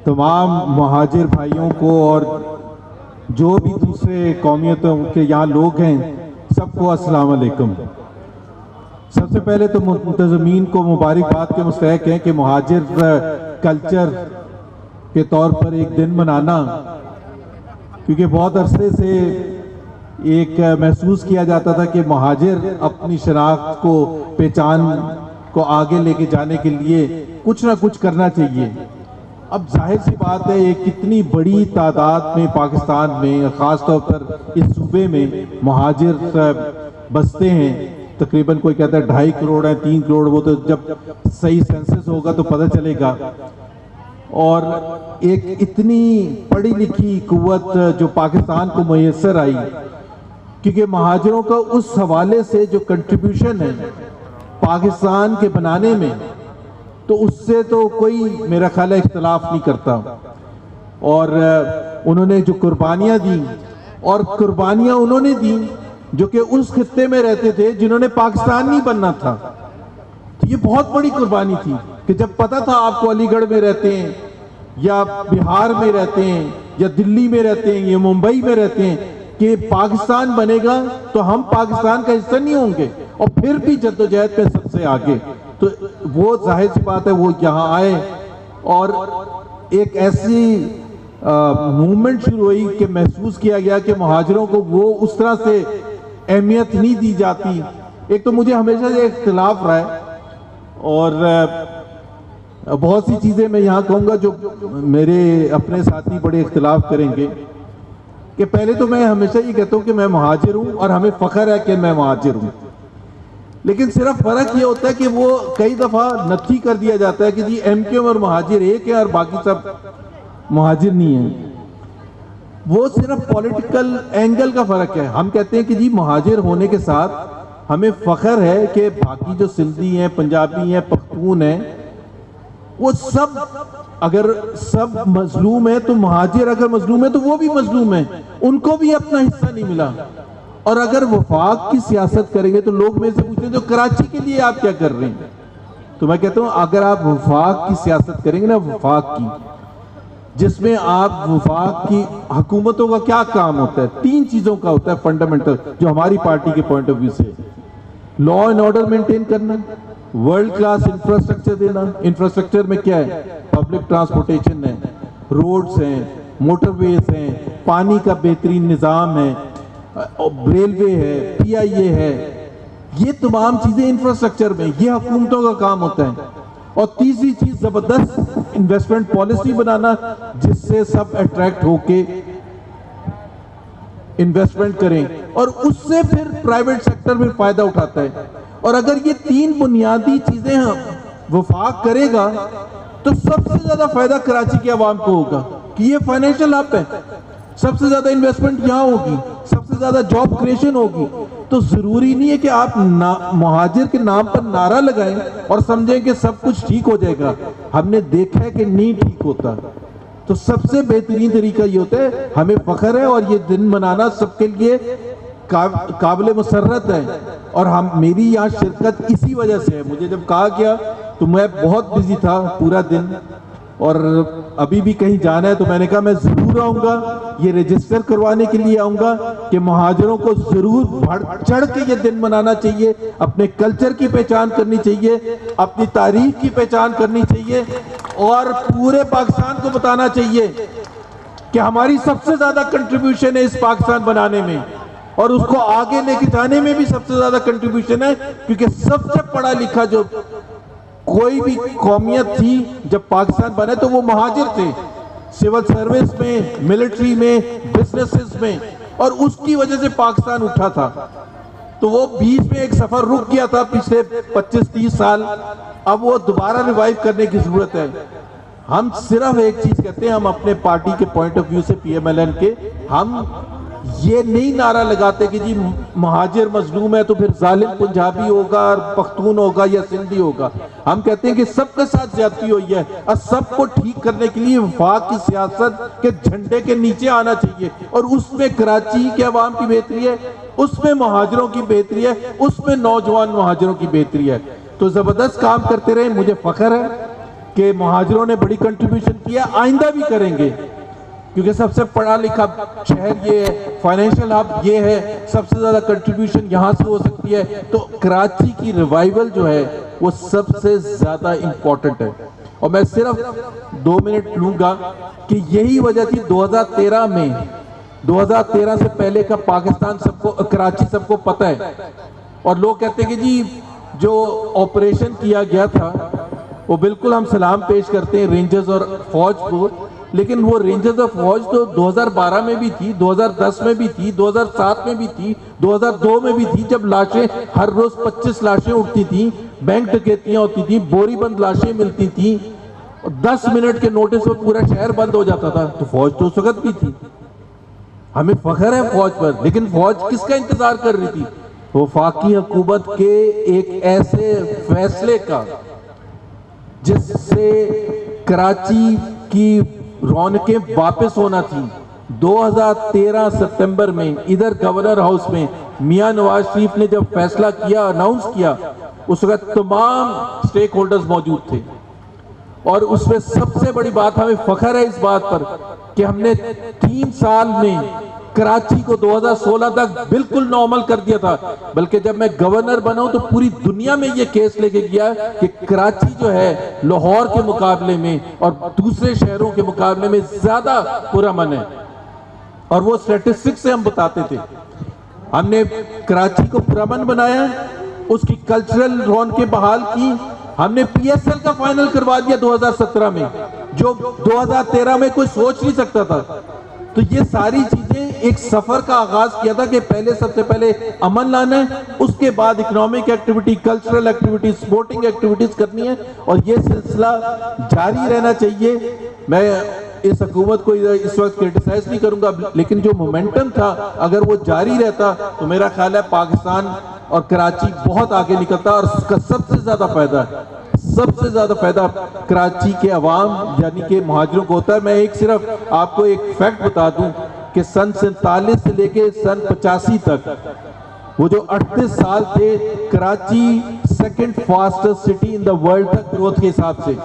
तमाम महाजिर भाइयों को और जो भी दूसरे कौमियतों के यहाँ लोग हैं सबको अस्सलाम वालेकुम। सबसे पहले तो मुंतज़मीन को मुबारकबाद के मुस्तहक हैं कि महाजिर कल्चर के तौर पर एक दिन मनाना, क्योंकि बहुत अरसे से एक महसूस किया जाता था कि महाजिर अपनी शनाख्त को, पहचान को आगे लेके जाने के लिए कुछ ना कुछ करना चाहिए। अब जाहिर सी बात है, एक कितनी बड़ी तादाद में पाकिस्तान में, ख़ास तौर पर इस सूबे में महाजिर बसते हैं। तकरीबन कोई कहता है 2.5 करोड़ है, 3 करोड़, वो तो जब सही सेंसस होगा तो पता चलेगा। और एक इतनी पढ़ी लिखी कुव्वत जो पाकिस्तान को मैसर आई, क्योंकि महाजिरों का उस हवाले से जो कंट्रीब्यूशन है पाकिस्तान के बनाने में, तो उससे तो कोई मेरा ख्याल है इख्तलाफ नहीं करता। और उन्होंने जो कुर्बानियां दी, और कुर्बानियां उन्होंने दी जो कि उस खित्ते में रहते थे जिन्होंने पाकिस्तान नहीं बनना था। तो ये बहुत बड़ी कुर्बानी थी कि जब पता था आपको अलीगढ़ में रहते हैं या बिहार में रहते हैं या दिल्ली में रहते हैं या मुंबई में रहते हैं कि पाकिस्तान बनेगा तो हम पाकिस्तान का हिस्सा नहीं होंगे, और फिर भी जद्दोजहद में सबसे आगे। तो वो जाहिर सी बात है वो यहाँ आए और एक ऐसी मूवमेंट शुरू हुई कि महसूस किया गया कि महाजिरों को वो उस तरह से अहमियत नहीं दी जाती। एक तो मुझे हमेशा से इख्तिलाफ रहा है, और बहुत सी चीज़ें मैं यहाँ कहूँगा जो मेरे अपने साथी बड़े इख्तिलाफ करेंगे। कि पहले तो मैं हमेशा ये कहता हूँ कि मैं महाजिर हूँ और हमें फ़ख्र है कि मैं महाजिर हूँ, लेकिन सिर्फ फ़र्क ये होता है कि वो कई दफ़ा नफी कर दिया जाता है कि जी एमक्यूएम और महाजिर एक है और बाकी सब महाजिर नहीं है। वो सिर्फ पॉलिटिकल एंगल का फ़र्क है। हम कहते हैं कि जी महाजिर होने के साथ हमें फ़ख्र है कि बाकी जो सिंधी हैं, पंजाबी हैं, पख्तून हैं, वो सब अगर सब मजलूम है तो महाजिर अगर मजलूम है तो वो भी मजलूम है, उनको भी अपना हिस्सा नहीं मिला। और अगर वफाक की सियासत करेंगे तो लोग मेरे से पूछते हैं तो कराची के लिए आप क्या कर रहे हैं? तो मैं कहता हूं अगर आप वफाक की सियासत करेंगे ना, वफाक की, जिसमें आप वफाक की हुकूमतों का क्या काम होता है, 3 चीजों का होता है फंडामेंटल, जो हमारी पार्टी के पॉइंट ऑफ व्यू से, लॉ एंड ऑर्डर मेंटेन करना, वर्ल्ड क्लास इंफ्रास्ट्रक्चर देना। इंफ्रास्ट्रक्चर में क्या है? पब्लिक ट्रांसपोर्टेशन है, रोड्स हैं, मोटरवेज हैं, पानी का बेहतरीन निज़ाम है, रेलवे है, PIA है, ये तमाम चीजें इंफ्रास्ट्रक्चर में, ये हुकूमतों का काम होता है। और तीसरी चीज जबरदस्त इन्वेस्टमेंट पॉलिसी बनाना जिससे सब अट्रैक्ट होके इन्वेस्टमेंट करें और उससे फिर प्राइवेट सेक्टर में फायदा उठाता है। और अगर ये 3 बुनियादी चीजें हम वफाक करेगा तो सबसे ज्यादा फायदा कराची के अवाम को होगा कि ये फाइनेंशियल हब है, सबसे ज्यादा इन्वेस्टमेंट यहाँ होगी, सबसे ज्यादा जॉब क्रिएशन होगी। तो जरूरी नहीं है कि आप महाजिर के नाम पर नारा लगाएं और समझें कि सब कुछ ठीक हो जाएगा। हमने देखा है कि नहीं ठीक होता। तो सबसे बेहतरीन तरीका ये होता है, हमें फख्र है और ये दिन मनाना सबके लिए काबिल मुसर्रत है। और हम मेरी यहाँ शिरकत इसी वजह से है। मुझे जब कहा गया तो मैं बहुत बिजी था पूरा दिन, और अभी भी कहीं जाना है, तो मैंने कहा मैं जरूर आऊंगा, ये रजिस्टर करवाने के लिए आऊंगा कि महाजिरों को जरूर बढ़ चढ़ के ये दिन मनाना चाहिए, अपने कल्चर की पहचान करनी चाहिए, अपनी तारीख की पहचान करनी चाहिए, और पूरे पाकिस्तान को बताना चाहिए कि हमारी सबसे ज्यादा कंट्रीब्यूशन है इस पाकिस्तान बनाने में, और उसको आगे लेके जाने में भी सबसे ज्यादा कंट्रीब्यूशन है। क्योंकि सबसे पढ़ा लिखा जो कोई भी कौमियत थी जब पाकिस्तान बने तो वो महाजिर थे, सिविल सर्विस में, मिलिट्री में, बिजनेसेस में, और उसकी वजह से पाकिस्तान उठा था। तो वो बीच में एक सफर रुक गया था पिछले 25-30 साल, अब वो दोबारा रिवाइव करने की जरूरत है। हम सिर्फ एक चीज कहते हैं, हम अपने पार्टी के पॉइंट ऑफ व्यू से, PMLN के, हम ये नहीं नारा लगाते कि जी महाजिर मजलूम है तो फिर जालिम पंजाबी होगा और पख्तून होगा या सिंधी होगा। हम कहते हैं कि सबके साथ ज्यादती हुई है और सबको ठीक करने के लिए वफाक की सियासत के झंडे के नीचे आना चाहिए, और उसमें कराची के अवाम की बेहतरी है, उसमें महाजिरों की बेहतरी है, उसमें नौजवान महाजिरों की बेहतरी है। तो जबरदस्त काम करते रहे। मुझे फख्र है कि महाजिरों ने बड़ी कंट्रीब्यूशन किया, आइंदा भी करेंगे, क्योंकि सबसे पढ़ा लिखा शहर ये है, फाइनेंशियल हब ये है, सबसे ज़्यादा कंट्रीब्यूशन यहाँ से हो सकती है। तो कराची की रिवाइवल जो है वो सबसे ज़्यादा इम्पोर्टेंट है। और मैं सिर्फ 2 मिनट लूँगा कि यही वजह थी 2013 में, 2013 से पहले का पाकिस्तान सबको, कराची सबको पता है। और लोग कहते हैं कि जी जो ऑपरेशन किया गया था वो बिल्कुल हम सलाम पेश करते हैं रेंजर्स और फौज को, लेकिन वो रेंजर्स और फौज तो 2012 में भी थी, 2010 में भी थी, 2007 में भी थी, 2002 में भी थी, जब लाशें हर रोज 25 लाशें उठती थी, बैंक डकैतियां होती थी, बोरीबंद लाशें मिलती थी, और 10 मिनट के नोटिस में पूरा शहर बंद हो जाता था। तो फौज तो उस वक्त भी थी, हमें फख्र है फौज पर। लेकिन फौज किसका इंतजार कर रही थी? वफाकी हुकूमत के एक ऐसे फैसले का जिससे कराची की रौनकें वापस होना थी। 2013 सितंबर में इधर गवर्नर हाउस में मियां नवाज शरीफ ने जब फैसला किया, अनाउंस किया, उस वक्त तमाम स्टेक होल्डर्स मौजूद थे। और उसमें सबसे बड़ी बात, हमें फख्र है इस बात पर कि हमने 3 साल में कराची को 2016 तक बिल्कुल नॉर्मल कर दिया था। बल्कि जब मैं गवर्नर बना हूं तो पूरी दुनिया में ये केस लेके गया कि कराची जो है लाहौर के मुकाबले में और दूसरे शहरों के मुकाबले में ज्यादा पुरअमन है। और वो स्टैटिस्टिक्स से हम बताते थे। हमने कराची को पुरअमन बनाया, उसकी कल्चरल रौनकें बहाल की, हमने PSL का फाइनल करवा दिया 2017 में, जो 2013 में कोई सोच नहीं सकता था। तो ये सारी चीजें एक सफर का आगाज किया था कि पहले सबसे पहले अमन लाना है, उसके बाद economic activity, cultural activity, sporting activities करनी है, और ये सिलसिला जारी रहना चाहिए। मैं इस हुकूमत को इस वक्त क्रिटिसाइज नहीं करूंगा, लेकिन जो मोमेंटम था अगर वो जारी रहता तो मेरा ख्याल है पाकिस्तान और कराची बहुत आगे निकलता। और उसका सबसे ज्यादा फायदा कराची के अवाम यानी कि मुहाजिरों को होता है। मैं सिर्फ आपको एक फैक्ट बता दूं कि सन 47 से लेके सन 85 तक, वो जो 38 साल थे, Karachi second fastest city in the world तक ग्रोथ के हिसाब से।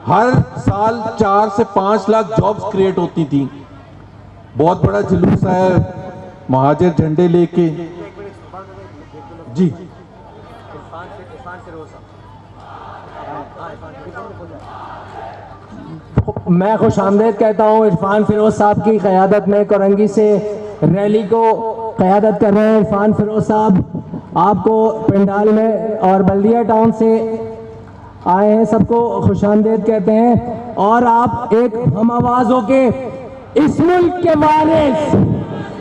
हर साल 4 से 5 लाख जॉब्स क्रिएट होती थी। बहुत बड़ा जुलूस है महाजिर झंडे लेके जी। मैं खुशामदीद कहता हूँ इरफान फिरोज साहब की क़यादत में कोरंगी से रैली को क़यादत कर रहे हैं। इरफान फिरोज साहब आपको पंडाल में और बल्दिया टाउन से आए हैं, सबको खुशामदीद कहते हैं। और आप एक हम आवाज़ों के इस मुल्क के वारिस,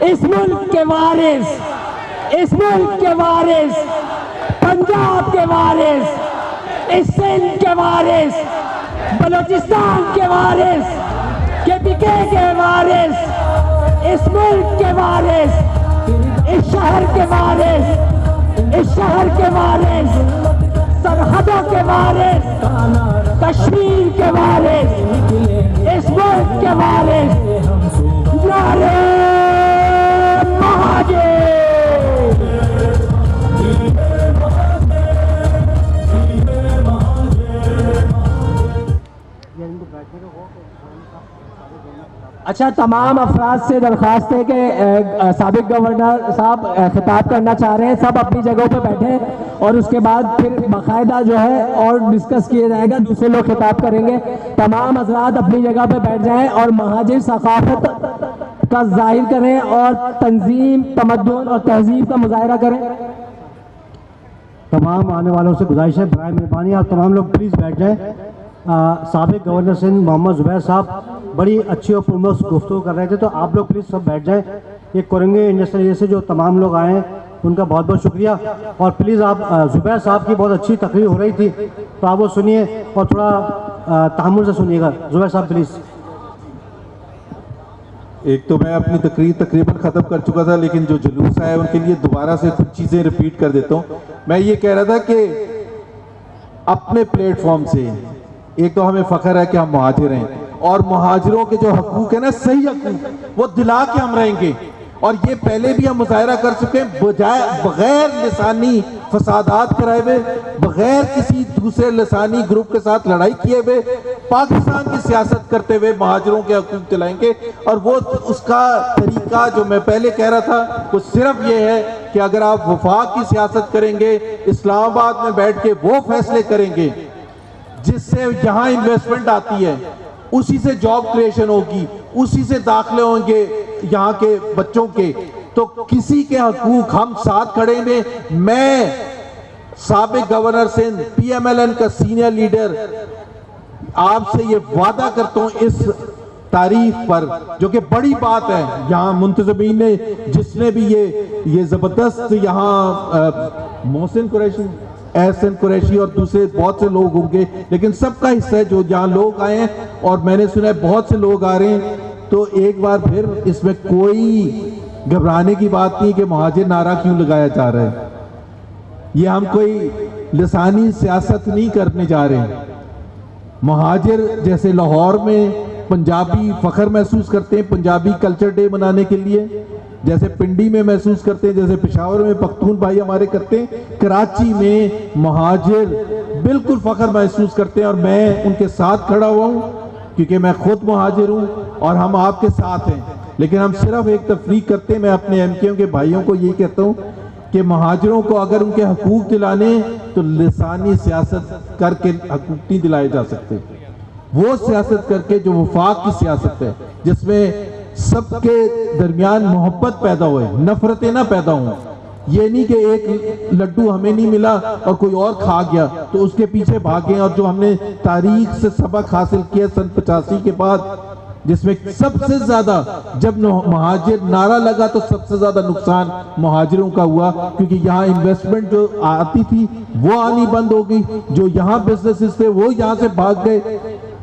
इस मुल्क के वारिस, इस मुल्क के वारिस, पंजाब के वारिस, इस सिंध के वारिस, बलूचिस्तान के वारिस, KPK के वारिस, इस मुल्क के वारिस, इस शहर के वारिस, इस शहर के वारिस, सरहदों के वारिस, कश्मीर के वारिस, इस मुल्क के वारिस, नारे महाजिर। अच्छा, तमाम अफराद से दरख्वास्त है कि साबिक गवर्नर साहब खिताब करना चाह रहे हैं, सब अपनी जगहों पर बैठे और उसके बाद फिर बाकायदा जो है और डिस्कस किया जाएगा, दूसरे लोग खिताब करेंगे। तमाम हज़रात अपनी जगह पर बैठ जाएं और महाजिर सकाफत का जाहिर करें और तंजीम, तमद्दुन और तहजीब का मुजाहरा करें। तमाम आने वालों से गुजारिश है, बराए मेहरबानी आप तमाम लोग प्लीज़ बैठ जाएं। साबिक गवर्नर सिंध मोहम्मद ज़ुबैर साहब बड़ी अच्छी और पुरमस गुफ्तगू कर रहे थे, तो आप लोग प्लीज़ सब बैठ जाएं। ये कोरंगी इंडस्ट्री से जो तमाम लोग आए हैं उनका बहुत बहुत शुक्रिया। और प्लीज़ आप ज़ुबैर साहब की बहुत अच्छी तकरीर हो रही थी, तो आप वो सुनिए और थोड़ा तहम्मुल से सुनिएगा। ज़ुबैर साहब प्लीज़। एक तो मैं अपनी तकरीर तकरीबन ख़त्म कर चुका था, लेकिन जो जुलूस आया उनके लिए दोबारा से कुछ चीज़ें रिपीट कर देता हूँ। मैं ये कह रहा था कि अपने प्लेटफॉर्म से एक तो हमें फ़ख्र है कि हम मुहाजिर हैं, और मुहाजिरों के जो हकूक़ है ना, सही हकूक़, वो दिला के हम रहेंगे। और ये पहले भी हम मुजाहरा कर चुके हैं, बगैर लिसानी फसादात कराए हुए, बगैर किसी दूसरे लिसानी ग्रुप के साथ लड़ाई किए हुए पाकिस्तान की सियासत करते हुए महाजरों के हकूक दिलाएंगे। और वो उसका तरीका जो मैं पहले कह रहा था वो सिर्फ ये है कि अगर आप वफाक की सियासत करेंगे, इस्लामाबाद में बैठ के वो फैसले करेंगे जिससे यहाँ इन्वेस्टमेंट आती है, उसी से जॉब क्रिएशन होगी, उसी से दाखिले होंगे यहाँ के बच्चों के, तो किसी के हकूक हम साथ खड़े में। मैं साबिक गवर्नर सिंध, PMLN का सीनियर लीडर, आपसे ये वादा करता हूं इस तारीख पर, जो कि बड़ी बात है, यहाँ मुंतजमीन ने जिसने भी ये जबरदस्त यहाँ मोहसिन कुरैशी, एहसन कुरैशी और दूसरे बहुत से लोग होंगे, लेकिन सबका हिस्सा है जो यहाँ लोग आए हैं और मैंने सुना है बहुत से लोग आ रहे हैं। तो एक बार फिर इसमें कोई घबराने की बात नहीं कि मुहाजिर नारा क्यों लगाया जा रहा है। ये हम कोई लिसानी सियासत नहीं करने जा रहे हैं। मुहाजिर जैसे लाहौर में पंजाबी फख्र महसूस करते हैं पंजाबी कल्चर डे मनाने के लिए, जैसे पिंडी में महसूस करते हैं, जैसे पेशावर में पख्तून भाई हमारे करते हैं, कराची में मुहाजिर बिल्कुल फख्र महसूस करते हैं। और मैं उनके साथ खड़ा हुआ हूँ क्योंकि मैं खुद मुहाजिर हूँ और हम आपके साथ हैं। लेकिन हम सिर्फ एक तफरीक करते हैं। मैं अपने एमकेओ के भाइयों को यही कहता हूँ कि मुहाजिरों को अगर उनके हकूक दिलाने तो लिसानी सियासत करके हकूक नहीं दिलाए जा सकते। वो सियासत करके जो वफाक की सियासत है, जिसमें सबके दरमियान मोहब्बत पैदा होए, नफरतें ना पैदा हों। ये नहीं कि एक लड्डू हमें नहीं मिला और कोई और खा गया तो उसके पीछे भागे। और जो हमने तारीख से सबक हासिल किया सन 85 के बाद, जिसमें सबसे ज्यादा जब मुहाजिर नारा लगा तो सबसे ज्यादा नुकसान मुहाजिरों का हुआ, क्योंकि यहाँ इन्वेस्टमेंट जो आती थी वो आनी बंद हो गई, जो यहाँ बिजनेसेस थे वो यहाँ से भाग गए,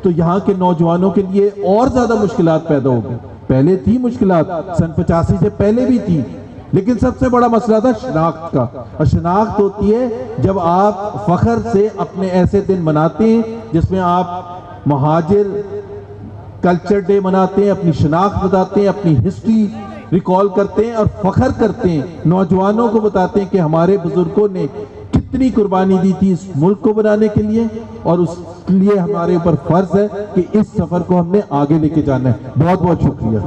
तो यहाँ के नौजवानों के लिए और ज्यादा मुश्किलात पैदा हो गई। पहले थी मुश्किलात, सन 85 से पहले भी थी, लेकिन सबसे बड़ा मसला था शनाख्त का। और शनाख्त होती है जब आप फख्र से अपने ऐसे दिन मनाते हैं जिसमें आप मुहाजिर कल्चर डे मनाते हैं, अपनी शनाख्त बताते हैं, अपनी हिस्ट्री रिकॉल करते हैं और फख्र करते हैं, नौजवानों को बताते हैं कि हमारे बुजुर्गों ने कितनी कुर्बानी दी थी इस मुल्क को बनाने के लिए, और उसके लिए हमारे ऊपर फर्ज है कि इस सफर को हमने आगे लेके जाना है। बहुत बहुत शुक्रिया।